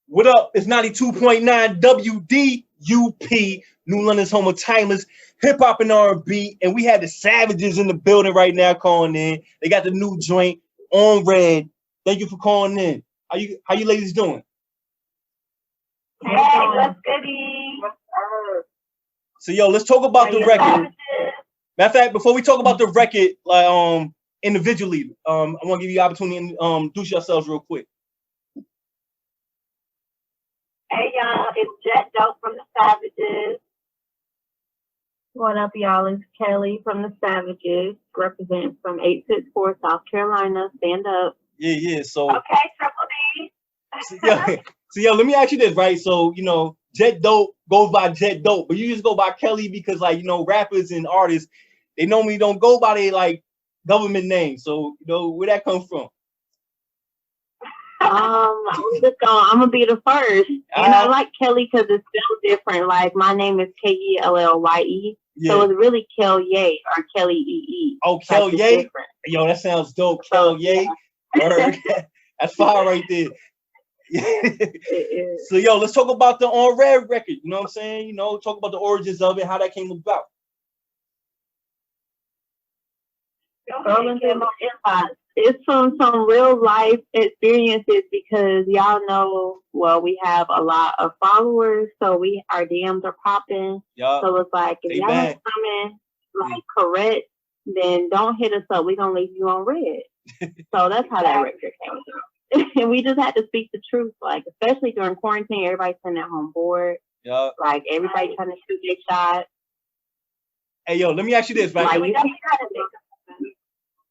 What up? It's 92.9 WDUP, New London's home of timeless hip hop and R&B, and we had the Savages in the building right now calling in. They got the new joint on Red. Thank you for calling in. How you ladies doing? Hey, what's goody? So yo, let's talk about the record. Matter of fact, before we talk about the record, like individually, I want to give you the opportunity to introduce yourselves real quick. Hey y'all, it's Jet Dope from the Savages. What up, y'all? It's Kellye from the Savages, representing from 864 South Carolina. Stand up. Yeah. So okay, Triple D. So yo, let me ask you this, right? So Jet Dope goes by Jet Dope, but you just go by Kellye because, like, rappers and artists, they normally don't go by their like government name. So where that come from? I'm gonna be the first, and I like Kellye because it's spelled different. Like my name is Kellye, so it's really Kellye or Kellye EE. Oh, Kellye, like, yo, that sounds dope. Kellye, that's fire right there. So yo, let's talk about the On Red record. You know what I'm saying? Talk about the origins of it, how that came about. It's from some real life experiences because y'all know, well, we have a lot of followers, so our DMs are popping. Yep. So it's like, if y'all are coming like correct, then don't hit us up. We're gonna leave you on red. So that's how that record came about. And we just had to speak the truth, like especially during quarantine, everybody's sitting at home bored. Yep. Like everybody trying to shoot their shot. Hey yo, let me ask you this, right? Like,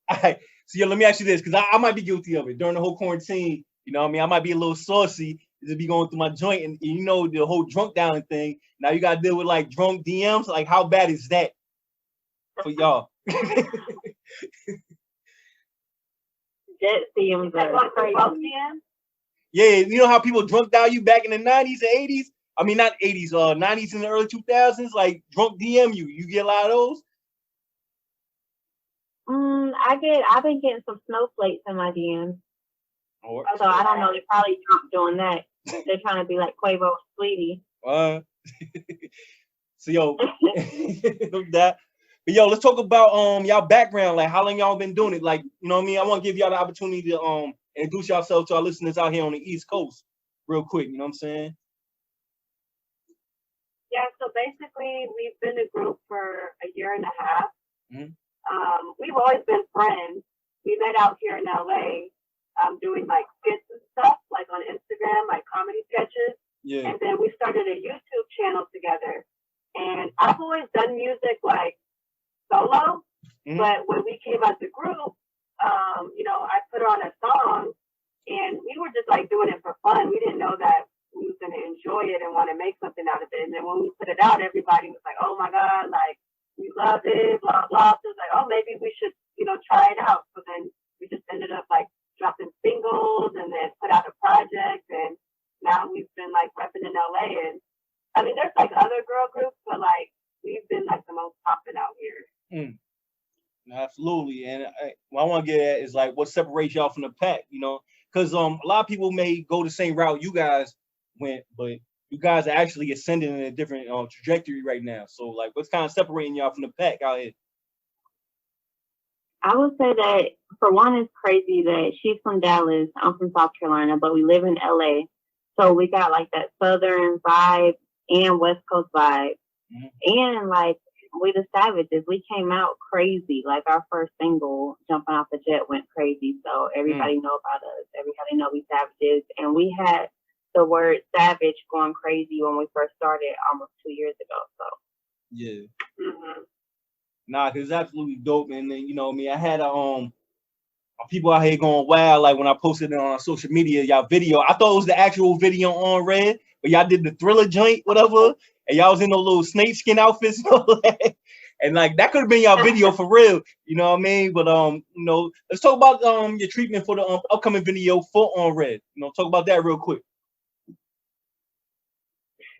all right. So yo, let me ask you this, because I might be guilty of it during the whole quarantine. You know what I mean? I might be a little saucy, just be going through my joint, and the whole drunk down thing. Now you gotta deal with like drunk DMs. Like, how bad is that for y'all? That DMs are crazy. Yeah, you know how people drunk down you back in the 90s and 80s? I mean, not 80s, 90s and the early 2000s, like drunk DM you. You get a lot of those? I've been getting some snowflakes in my DMs. Oh, so I don't know, they're probably drunk doing that. They're trying to be like Quavo and Sweetie. So yo, that. But yo, let's talk about y'all background, like how long y'all been doing it. Like, you know what I mean? I want to give y'all the opportunity to introduce yourselves to our listeners out here on the East Coast real quick, you know what I'm saying? Yeah, so basically we've been a group for a year and a half. Mm-hmm. We've always been friends. We met out here in LA, doing like skits and stuff, like on Instagram, like comedy sketches. Yeah. And then we started a YouTube channel together. And I've always done music like solo, but when we came as a group, I put on a song, and we were just like doing it for fun. We didn't know that we was gonna enjoy it and want to make something out of it. And then when we put it out, everybody was like, "Oh my God, like we love it, blah blah." So it was like, "Oh, maybe we should, try it out." So then we just ended up like dropping singles and then put out a project, and now we've been like repping in LA. And I mean, there's like other girl groups, but like we've been like the most popping out here. Absolutely. And what I want to get at is like what separates y'all from the pack, because a lot of people may go the same route you guys went, but you guys are actually ascending in a different trajectory right now. So like, what's kind of separating y'all from the pack out here? I would say that for one, it's crazy that she's from Dallas, I'm from South Carolina, but we live in LA. So we got like that Southern vibe and West Coast vibe. And like, we the Savages, we came out crazy. Like our first single, Jumping Off the Jet, went crazy. So everybody know about us. Everybody know we Savages. And we had the word savage going crazy when we first started almost 2 years ago. So yeah. Nah, cause it's absolutely dope. And then I had people out here going wild. Like when I posted it on social media, y'all video, I thought it was the actual video on Red, but y'all did the Thriller joint, whatever. And y'all was in those little snakeskin outfits and all that. And like that could have been y'all video for real, you know what I mean? But let's talk about your treatment for the upcoming video for On Red. Talk about that real quick.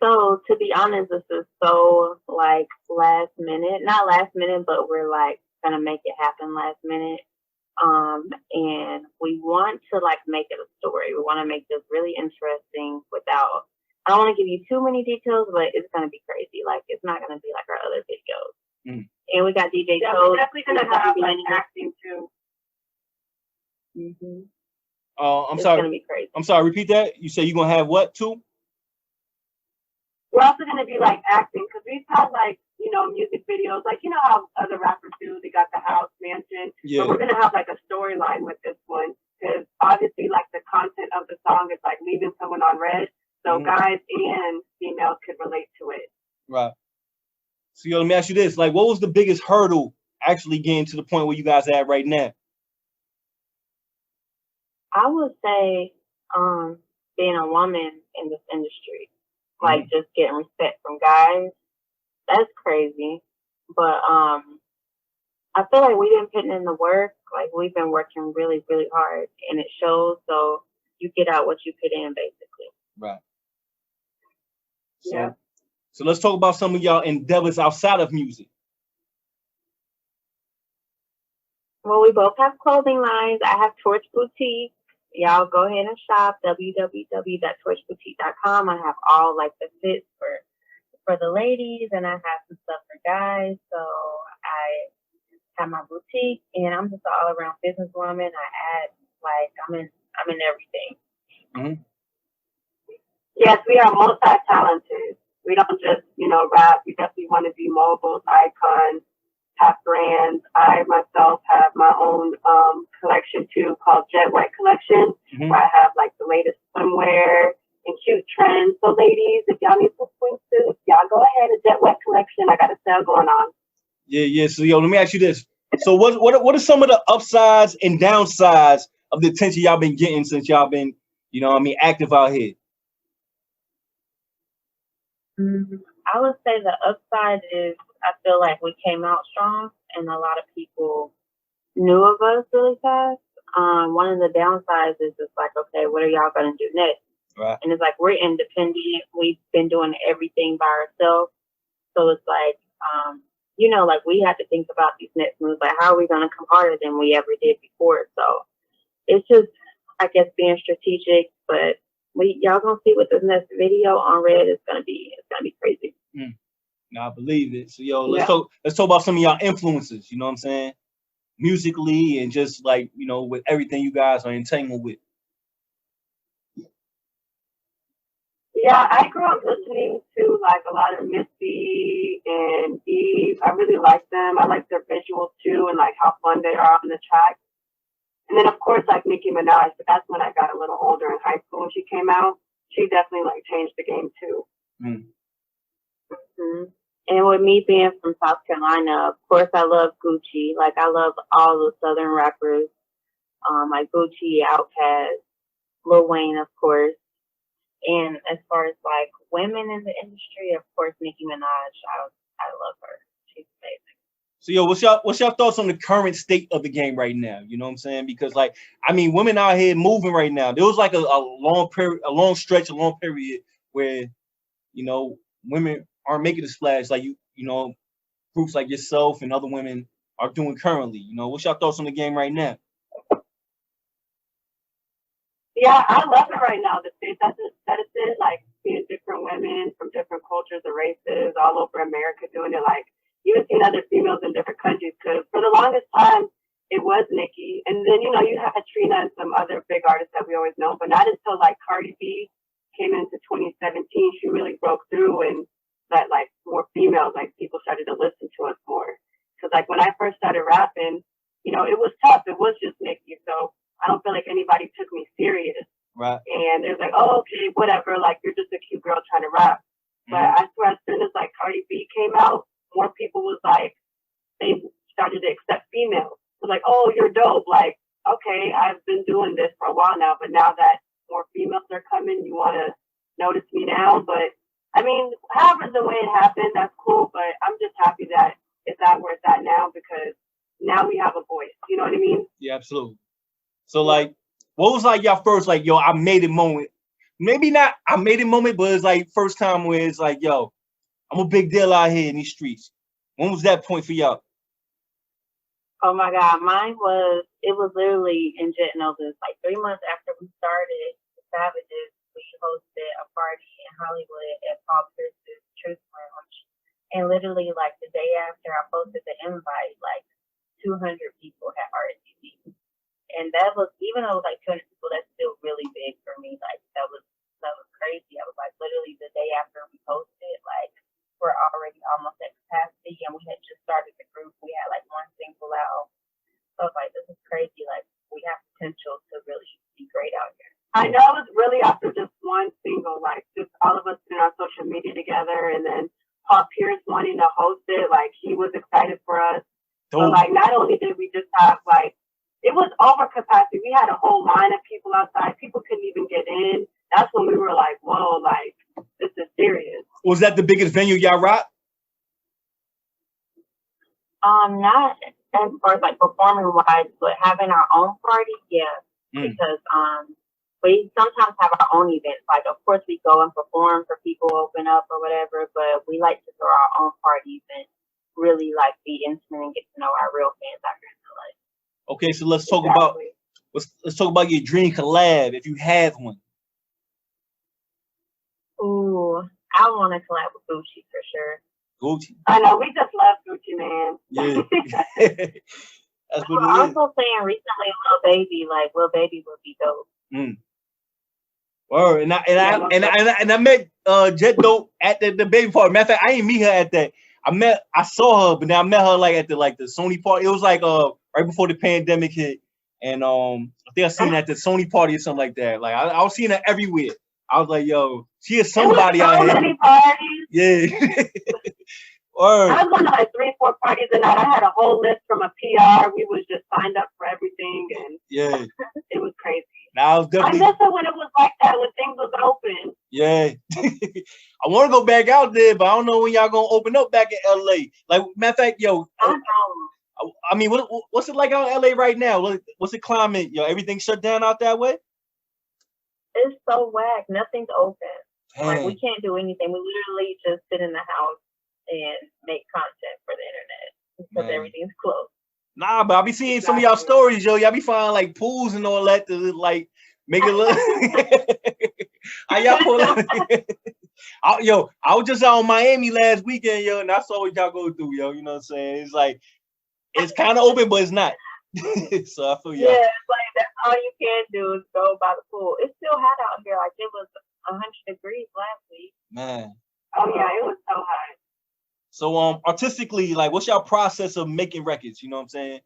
So to be honest, this is so like last minute, not last minute, but we're like gonna make it happen last minute. And we want to like make it a story. We want to make this really interesting without, I don't want to give you too many details, but it's going to be crazy. Like, it's not going to be like our other videos. And we got DJ We're definitely going to have like acting too. I'm It's sorry. going to be crazy. I'm sorry. Repeat that. You say you're going to have what too? We're also going to be like acting because we've had like, you know, music videos, like, you know how other rappers do, they got the house mansion. Yeah. But we're going to have like a storyline with this one because obviously like the content of the song is like leaving someone on red. So guys and females could relate to it. Right. So yo, let me ask you this. Like, what was the biggest hurdle actually getting to the point where you guys are at right now? I would say being a woman in this industry, like just getting respect from guys, that's crazy. But I feel like we didn't put in the work. Like, we've been working really, really hard, and it shows. So you get out what you put in, basically. Right. So let's talk about some of y'all endeavors outside of music. Well, we both have clothing lines. I have Torch Boutique. Y'all go ahead and shop www.torchboutique.com. I have all like the fits for the ladies, and I have some stuff for guys. So I have my boutique, and I'm just an all around businesswoman. I add like I'm in everything. Yes, we are multi-talented. We don't just, you know, rap. We definitely want to be moguls, icons, have brands. I myself have my own collection too called Jet Wet Collection, where I have like the latest swimwear and cute trends. So ladies, if y'all need some swimsuits, y'all go ahead and Jet Wet Collection. I got a sale going on. Yeah. So yo, let me ask you this. So what are some of the upsides and downsides of the attention y'all been getting since y'all been, you know what I mean, active out here? I would say the upside is I feel like we came out strong and a lot of people knew of us really fast. One of the downsides is just like, okay, what are y'all going to do next? Right. And it's like, we're independent. We've been doing everything by ourselves. So it's like, you know, like we had to think about these next moves. Like, how are we going to come harder than we ever did before? So it's just, I guess, being strategic, but y'all gonna see with this next video on Red. It's gonna be crazy. No, I believe it. So yo, let's talk about some of y'all influences. You know what I'm saying? Musically and just like, you know, with everything you guys are entangled with. Yeah, I grew up listening to like a lot of Missy and Eve. I really like them. I like their visuals too, and like how fun they are on the track. And then, of course, like Nicki Minaj, but that's when I got a little older in high school when she came out. She definitely like changed the game too. And with me being from South Carolina, of course, I love Gucci. Like, I love all the Southern rappers, like Gucci, Outkast, Lil Wayne, of course. And as far as like women in the industry, of course, Nicki Minaj, I love her. She's amazing. So yo, what's your thoughts on the current state of the game right now? You know what I'm saying? Because like, I mean, women out here moving right now. There was like a long period where, you know, women aren't making a splash like you know, groups like yourself and other women are doing currently. You know, what's your thoughts on the game right now? Yeah, I love it right now. The state that it's in, like seeing different women from different cultures and races all over America doing it, like even seeing other females in different countries. Because for the longest time, it was Nicki. And then, you know, you had Trina and some other big artists that we always know. But not until like Cardi B came into 2017, she really broke through and that like more females, like people started to listen to us more. Because like when I first started rapping, you know, it was tough. It was just Nicki. So I don't feel like anybody took me serious. Right. And it was like, oh, okay, whatever. Like, you're just a cute girl trying to rap. But I swear, as soon as like Cardi B came out, more people was like, they started to accept females. It was like, oh, you're dope. Like, okay, I've been doing this for a while now, but now that more females are coming, you want to notice me now. But I mean, however the way it happened, that's cool. But I'm just happy that it's at where it's at now because now we have a voice. You know what I mean? Yeah, absolutely. So like, what was like your first like, yo, I made it moment? Maybe not I made it moment, but it's like first time where it's like, yo, I'm a big deal out here in these streets. When was that point for y'all? Oh my God, mine was it was literally in Jitnova, like 3 months after we started the Savages, we hosted a party in Hollywood at Paul Pierce's Truth Lounge. And literally, like, the day after I posted the invite, like, 200 people had RSVP. And that was, even though it was like 200 people, that's still really big for me. Like, that was crazy. I was like, literally the day after we posted, like, we're already almost at capacity, and we had just started the group. We had like one single out. So I was like, this is crazy. Like, we have potential to really be great out here. I know it was really after just one single, like just all of us doing our social media together, and then Paul Pierce wanting to host it. Like, he was excited for us. So like, not only did we just have like, it was over capacity. We had a whole line of people outside. People couldn't even get in. That's when we were like, whoa, like, this is serious. Was that the biggest venue y'all rocked? Not as far as like performing wise, but having our own party, yeah. Because we sometimes have our own events. Like, of course, we go and perform for people, open up or whatever, but we like to throw our own parties and really like be intimate and get to know our real fans out here in LA. Okay, so let's talk about let's talk about your dream collab if you have one. Ooh, I want to collab with Gucci for sure. Gucci. I know, we just love Gucci, man. Yeah. That's what I'm it is. also saying recently, Lil Baby would be dope. Word. And I met Jet Dope at the baby party. Matter of fact, I didn't meet her at that. I saw her, but then I met her like at the Sony party. It was like right before the pandemic hit, and I think I seen her at the Sony party or something like that. Like I was seeing her everywhere. I was like, yo, she is somebody out here. Many parties. Yeah. Word. I was going to like 3-4 parties a night. I had a whole list from a PR. We was just signed up for everything, and yeah, it was crazy. Now I was definitely. I miss it when it was like that, when things was open. Yeah, I want to go back out there, but I don't know when y'all gonna open up back in LA. Like, matter of fact, yo, I mean, what's it like out in LA right now? What's the climate? Yo, everything shut down out that way? It's so whack. Nothing's open. Dang. Like, we can't do anything. We literally just sit in the house and make content for the internet because everything's closed. Nah, but I be seeing some of y'all stories, yo. Y'all be finding like pools and all that to like make it look. How y'all pull out? I was just out in Miami last weekend, yo, and I saw what y'all go through, yo. You know what I'm saying? It's like it's kind of open, but it's not. So I feel y'all. Yeah, it's like that's all you can do is go by the pool. It's still hot out here. Like, it was 100 degrees last week. Man. Oh yeah, it was so hot. So artistically, like, what's your process of making records? You know what I'm saying?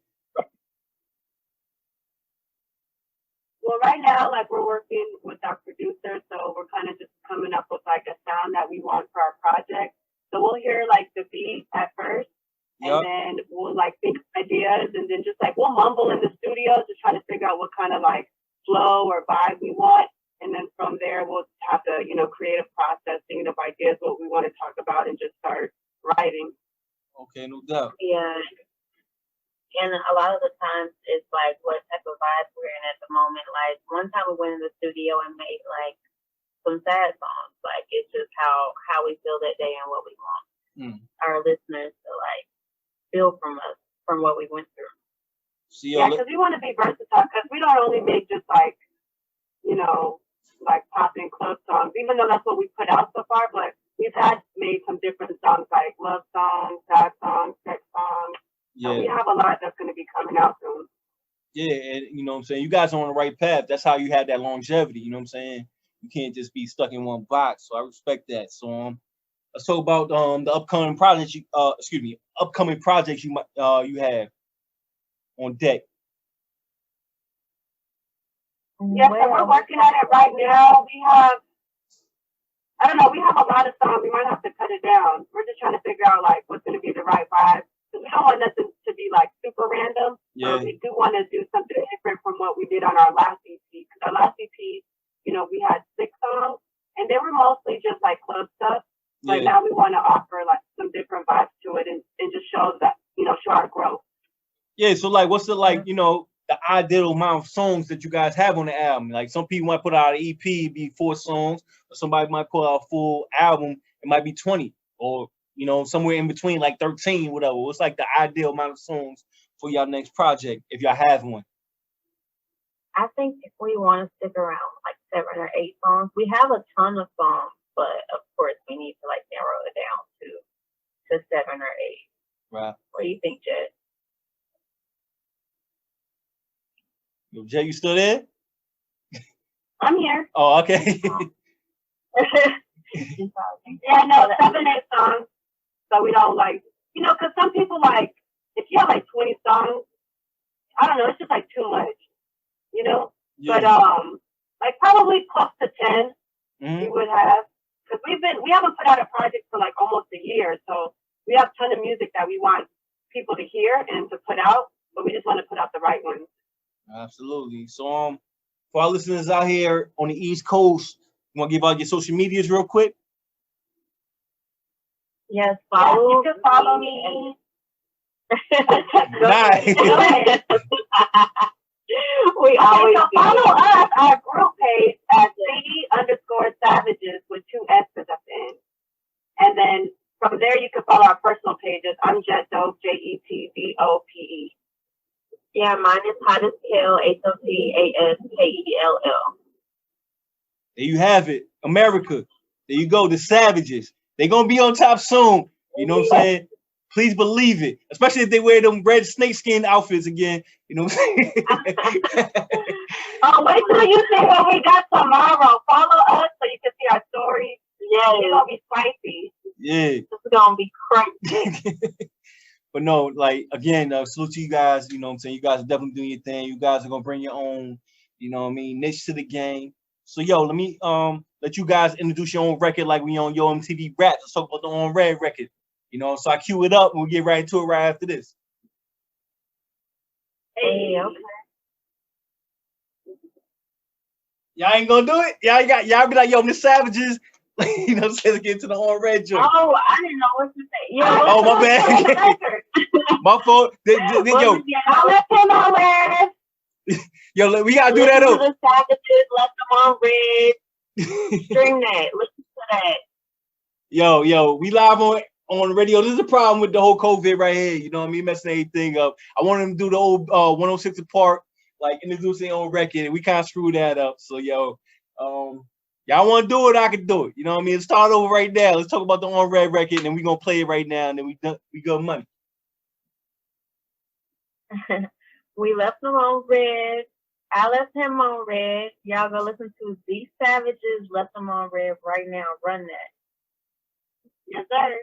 Well, right now, like, we're working with our producer, so we're kind of just coming up with like a sound that we want for our project. So we'll hear like the beat at first, and then we'll like think of ideas, and then just like we'll mumble in the studio to try to figure out what kind of like flow or vibe we want, and then from there we'll have to, you know, creative process, thinking of ideas, what we want to talk about, and just start writing. Okay, no doubt. Yeah. And a lot of the times it's like what type of vibes we're in at the moment. Like, one time we went in the studio and made like some sad songs. Like, it's just how we feel that day and what we want our listeners to like feel from us, from what we went through. Yeah, because we want to be versatile, because we don't only make just like, you know, like pop and club songs, even though that's what we put out so far, but we've made some different songs, like love songs, sad songs, sex songs. Yeah. So we have a lot that's going to be coming out soon. Yeah, and you know what I'm saying? You guys are on the right path. That's how you have that longevity, you know what I'm saying? You can't just be stuck in one box. So I respect that. So let's talk about the upcoming projects you have on deck. Yes, and we're working on it right now. We have a lot of songs. We might have to cut it down. We're just trying to figure out like what's going to be the right vibe. We don't want nothing to be like super random. Yeah. We do want to do something different from what we did on our last EP. Because our last EP, you know, we had 6 songs, and they were mostly just like club stuff. But now we want to offer like some different vibes to it, and just show that, you know, show our growth. Yeah. So like, what's the like, you know, the ideal amount of songs that you guys have on the album? Like, some people might put out an EP, be 4 songs, or somebody might put out a full album, it might be 20, or you know, somewhere in between, like 13, whatever. What's like the ideal amount of songs for y'all next project, if y'all have one? I think if we want to stick around like 7 or 8 songs, we have a ton of songs, but of course we need to like narrow it down to 7 or 8. Right. What do you think, Jed? Yo, Jay, you still there? I'm here. Oh, okay. Yeah, no, 7, 8 songs. So we don't like, you know, because some people like, if you have like 20 songs, I don't know, it's just like too much, you know? Yeah. But like probably close to 10 we would have, because we haven't put out a project for like almost a year, so we have a ton of music that we want people to hear and to put out, but we just want to put out the right ones. Absolutely. So for our listeners out here on the East Coast, you want to give out your social medias real quick? Yes, you can follow me. Nice. We always follow us, our group page at _Savages with 2 S's at the end. And then from there you can follow our personal pages. I'm Jetdope, JETDOPE. Yeah, mine is Hot as Kell, HOTASKELL. There you have it. America. There you go. The Savages. They're going to be on top soon. You know what I'm saying? Please believe it. Especially if they wear them red snakeskin outfits again. You know what I'm saying? Oh, wait till you see what we got tomorrow. Follow us so you can see our stories. Yeah, it's going to be spicy. Yeah. It's going to be crazy. But no, like, again, salute to you guys. You know what I'm saying? You guys are definitely doing your thing. You guys are going to bring your own, you know what I mean, niche to the game. So, yo, let me let you guys introduce your own record like we on Yo MTV Rap. Let's talk about the On Red record. You know, so I cue it up and we'll get right into it right after this. Hey, okay. Y'all ain't gonna do it? Y'all be like, yo, the Savages. You know what I'm saying? Let's get to the On Red joint. Oh, I didn't know what to say. Yeah, oh, my bad. My fault. Yo, I left him on red. Yo, we gotta do that up. The Savages left them on red. Stream that. Listen to that. Yo, we live on the radio. This is a problem with the whole COVID right here. You know what I mean? Messing everything up. I wanted them to do the old 106 apart, like introducing their own record, and we kind of screwed that up. So, yo, y'all want to do it? I can do it. You know what I mean? Let's start over right now. Let's talk about the On Red record, and then we're gonna play it right now, and then we go money. We left them on red. I left him on red. Y'all go listen to The Savages, left them on red right now. Run that. Yes, sir.